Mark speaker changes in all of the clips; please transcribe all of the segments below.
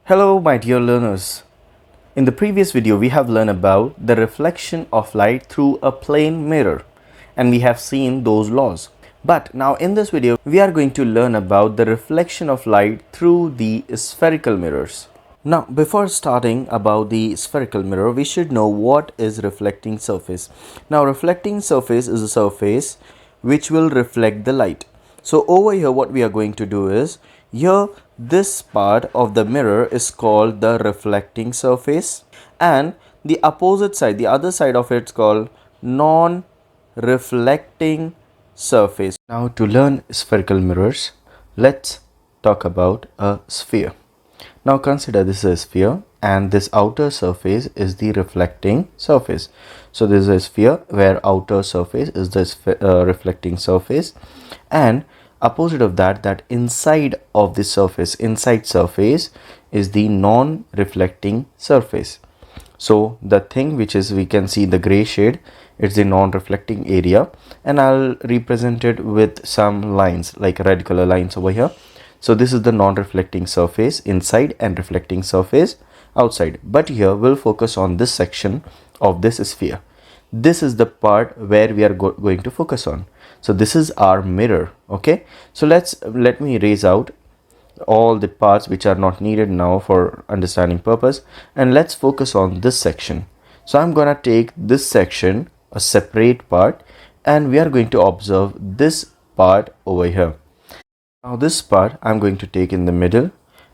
Speaker 1: Hello my dear learners. In the previous video we have learned about the reflection of light through a plane mirror and we have seen those laws. But now in this video we are going to learn about the reflection of light through the spherical mirrors. Now before starting about the spherical mirror we should know what is reflecting surface. Now reflecting surface is a surface which will reflect the light. So over here what we are going to do is, here this part of the mirror is called the reflecting surface and the opposite side, the other side of it is called non-reflecting surface. Now to learn spherical mirrors, let's talk about a sphere. Now consider this is a sphere and this outer surface is the reflecting surface. So this is a sphere where outer surface is the reflecting surface, and opposite of that inside of the surface, inside surface is the non-reflecting surface. So the thing which is, we can see the gray shade, it's the non-reflecting area, and I'll represent it with some lines like red color lines over here. So this is the non-reflecting surface inside and reflecting surface outside, but here we'll focus on this section of this sphere. This is the part where we are going to focus on. So this is our mirror. Okay, so let me erase out all the parts which are not needed now for understanding purpose, and let's focus on this section. So I'm gonna take this section, a separate part, and we are going to observe this part over here. Now this part I'm going to take in the middle,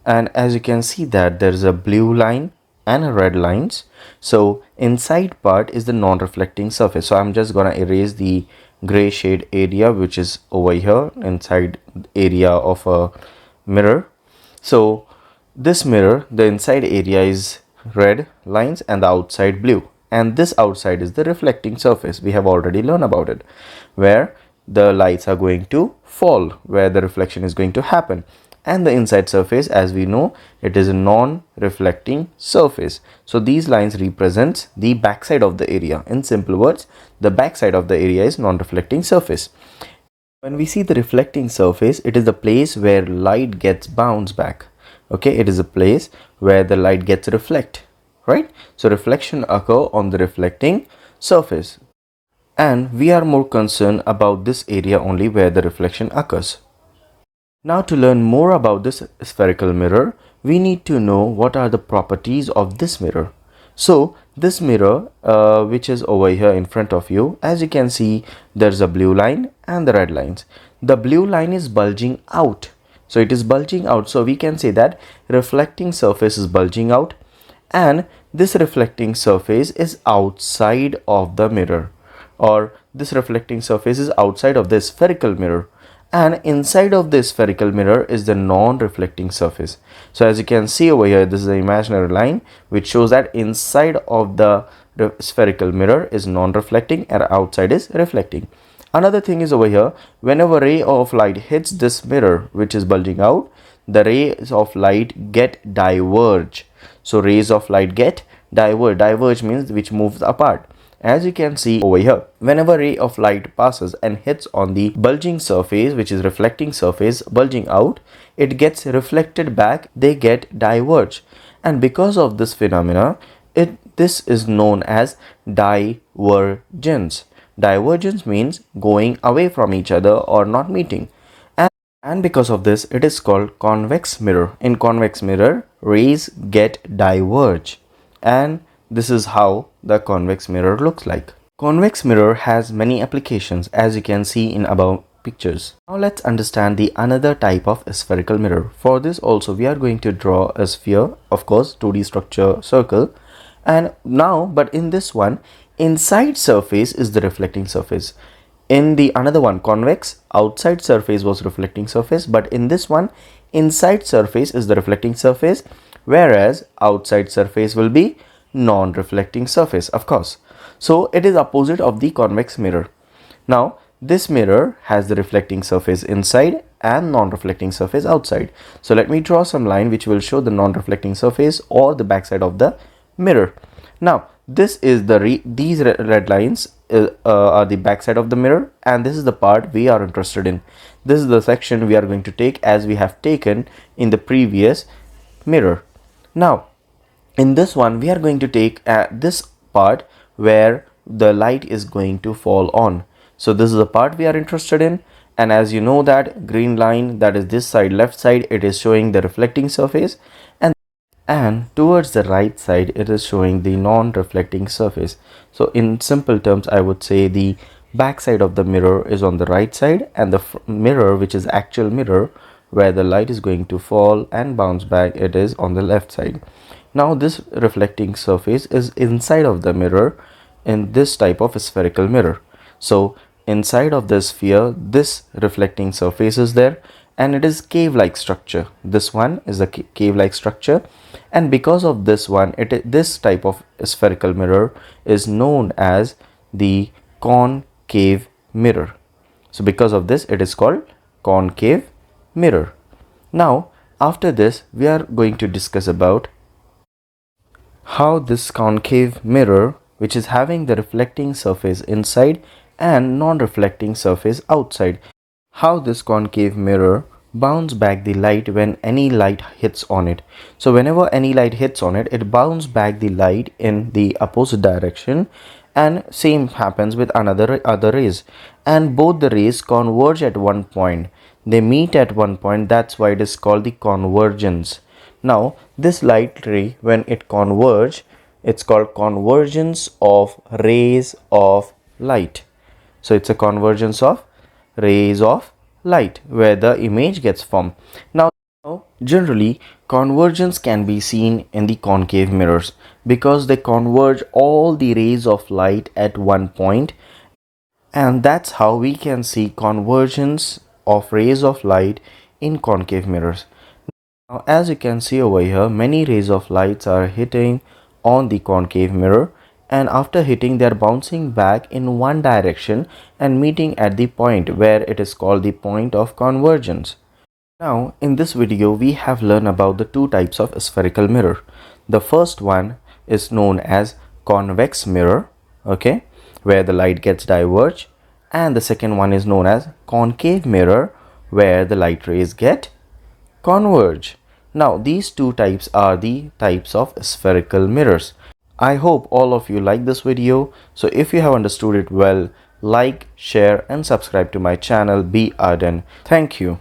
Speaker 1: and as you can see that there is a blue line and a red lines. So inside part is the non-reflecting surface. So I'm just gonna erase the gray shade area which is over here inside area of a mirror. So this mirror, the inside area is red lines and the outside blue, and this outside is the reflecting surface. We have already learned about it, where the lights are going to fall, where the reflection is going to happen. And the inside surface, as we know, it is a non-reflecting surface. So these lines represents the backside of the area. In simple words, the backside of the area is non-reflecting surface. When we see the reflecting surface, it is the place where light gets bounced back. Okay, it is a place where the light gets reflect, right? So reflection occur on the reflecting surface, and we are more concerned about this area only where the reflection occurs. Now to learn more about this spherical mirror, we need to know what are the properties of this mirror. So this mirror which is over here in front of you, as you can see, there's a blue line and the red lines. The blue line is bulging out. So it is bulging out. So we can say that reflecting surface is bulging out, and this reflecting surface is outside of the mirror, or this reflecting surface is outside of the spherical mirror, and inside of the spherical mirror is the non-reflecting surface. So as you can see over here, this is an imaginary line which shows that inside of the spherical mirror is non-reflecting and outside is reflecting. Another thing is over here, whenever ray of light hits this mirror which is bulging out, the rays of light get diverge. So rays of light get diverge. Diverge means which moves apart. As you can see over here, whenever ray of light passes and hits on the bulging surface, which is reflecting surface bulging out, it gets reflected back, they get diverged. And because of this phenomena, this is known as divergence. Divergence means going away from each other or not meeting. And because of this, it is called convex mirror. In convex mirror, rays get diverged, and this is how the convex mirror looks like. Convex mirror has many applications, as you can see in above pictures. Now let's understand the another type of spherical mirror. For this also we are going to draw a sphere, of course 2D structure circle, and now but in this one, inside surface is the reflecting surface. In the another one, convex, outside surface was reflecting surface, but in this one, inside surface is the reflecting surface, whereas outside surface will be non-reflecting surface, of course. So it is opposite of the convex mirror. Now this mirror has the reflecting surface inside and non-reflecting surface outside. So let me draw some line which will show the non-reflecting surface or the backside of the mirror. Now this is these red lines are the backside of the mirror, and this is the part we are interested in. This is the section we are going to take as we have taken in the previous mirror. Now, in this one, we are going to take this part where the light is going to fall on. So this is the part we are interested in, and as you know that green line, that is this side, left side, it is showing the reflecting surface, and towards the right side it is showing the non-reflecting surface. So in simple terms, I would say the back side of the mirror is on the right side, and the mirror, which is actual mirror where the light is going to fall and bounce back, it is on the left side. Now this reflecting surface is inside of the mirror in this type of spherical mirror. So inside of the sphere, this reflecting surface is there, and it is cave-like structure. This one is a cave-like structure, and because of this one, this type of spherical mirror is known as the concave mirror. So because of this, it is called concave mirror. Now after this, we are going to discuss about how this concave mirror, which is having the reflecting surface inside and non-reflecting surface outside, how this concave mirror bounce back the light when any light hits on it. So whenever any light hits on it, it bounce back the light in the opposite direction, and same happens with other rays, and both the rays converge at one point. They meet at one point, that's why it is called the convergence. Now this light ray, when it converge, it's called convergence of rays of light. So it's a convergence of rays of light where the image gets formed. Now generally convergence can be seen in the concave mirrors because they converge all the rays of light at one point, and that's how we can see convergence of rays of light in concave mirrors. Now as you can see over here, many rays of lights are hitting on the concave mirror, and after hitting they are bouncing back in one direction and meeting at the point where it is called the point of convergence. Now in this video we have learned about the two types of spherical mirror. The first one is known as convex mirror, okay, where the light gets diverged, and the second one is known as concave mirror where the light rays get converge. Now these two types are the types of spherical mirrors. I hope all of you like this video. So if you have understood it well, like, share and subscribe to my channel Beardent. Thank you.